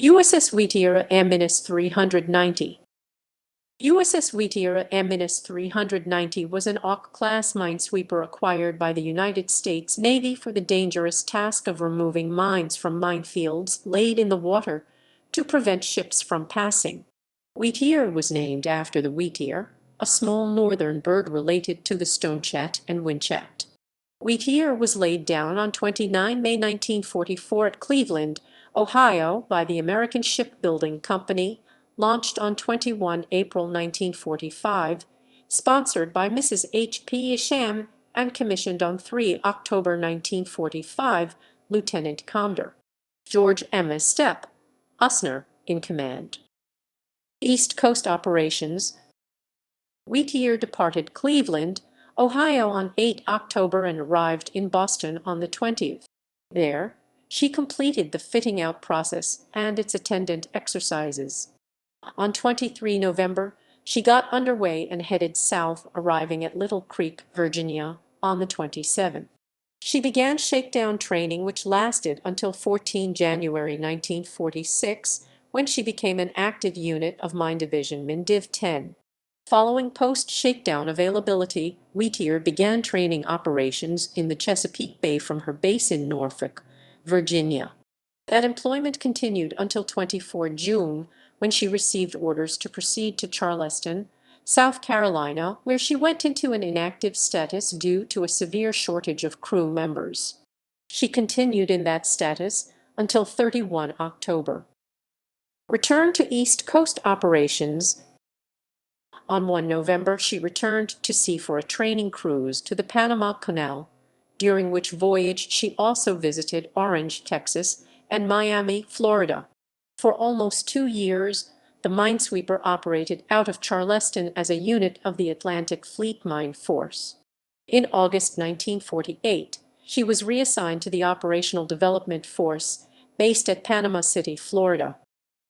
USS Wheatear AM-390. USS Wheatear AM-390 was an Auk-class minesweeper acquired by the United States Navy for the dangerous task of removing mines from minefields laid in the water to prevent ships from passing. Wheatear was named after the wheatear, a small northern bird related to the stonechat and whinchat. Wheatear was laid down on 29 May 1944 at Cleveland, Ohio, by the American Shipbuilding Company, launched on 21 April 1945, sponsored by Mrs. H.P. Isham, and commissioned on 3 October 1945, Lieutenant Commodore George M. Stepp Usner in command. East Coast operations. Wheatear departed Cleveland, Ohio on 8 October and arrived in Boston on the 20th. There, she completed the fitting out process and its attendant exercises. On 23 November, she got underway and headed south, arriving at Little Creek, Virginia, on the 27th. She began shakedown training, which lasted until 14 January 1946, when she became an active unit of Mine Division MinDiv 10. Following post-shakedown availability, Wheatear began training operations in the Chesapeake Bay from her base in Norfolk, Virginia. That employment continued until 24 June, when she received orders to proceed to Charleston, South Carolina, where she went into an inactive status due to a severe shortage of crew members. She continued in that status until 31 October. Return to East Coast operations. On 1 November, she returned to sea for a training cruise to the Panama Canal, during which voyage she also visited Orange, Texas, and Miami, Florida. For almost 2 years, the minesweeper operated out of Charleston as a unit of the Atlantic Fleet Mine Force. In August 1948, she was reassigned to the Operational Development Force, based at Panama City, Florida.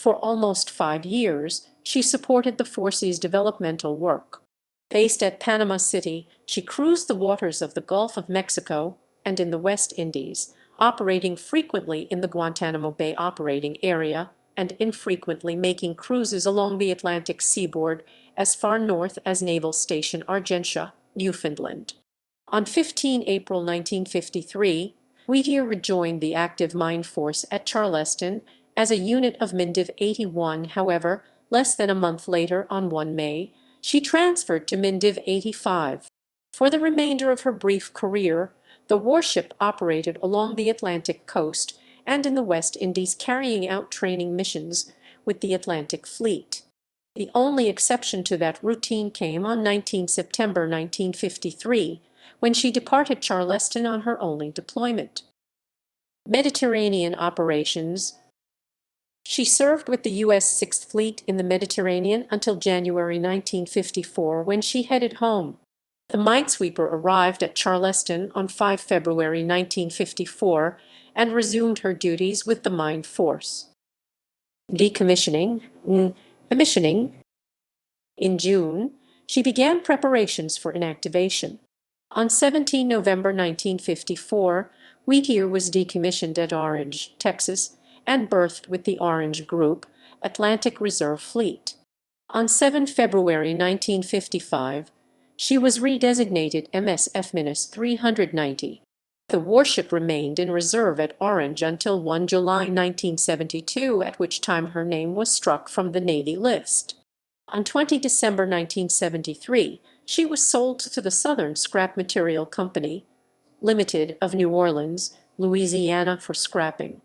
For almost 5 years, she supported the force's developmental work. Based at Panama City, she cruised the waters of the Gulf of Mexico and in the West Indies, operating frequently in the Guantanamo Bay operating area and infrequently making cruises along the Atlantic seaboard as far north as Naval Station Argentia, Newfoundland. On 15 April 1953, Wheatear rejoined the active mine force at Charleston as a unit of MinDiv 81. However, less than a month later, on 1 May, she transferred to MinDiv 85. For the remainder of her brief career, the warship operated along the Atlantic coast and in the West Indies, carrying out training missions with the Atlantic Fleet. The only exception to that routine came on 19 September 1953, when she departed Charleston on her only deployment. Mediterranean operations. She served with the U.S. Sixth Fleet in the Mediterranean until January 1954, when she headed home. The minesweeper arrived at Charleston on 5 February 1954 and resumed her duties with the mine force. Decommissioning. In June, she began preparations for inactivation. On 17 November 1954, Wheatear was decommissioned at Orange, Texas, and berthed with the Orange Group Atlantic Reserve Fleet. On 7 February 1955, she was redesignated MSF-390. The warship remained in reserve at Orange until 1 July 1972, at which time her name was struck from the Navy list. On 20 December 1973, she was sold to the Southern Scrap Material Company, Limited of New Orleans, Louisiana, for scrapping.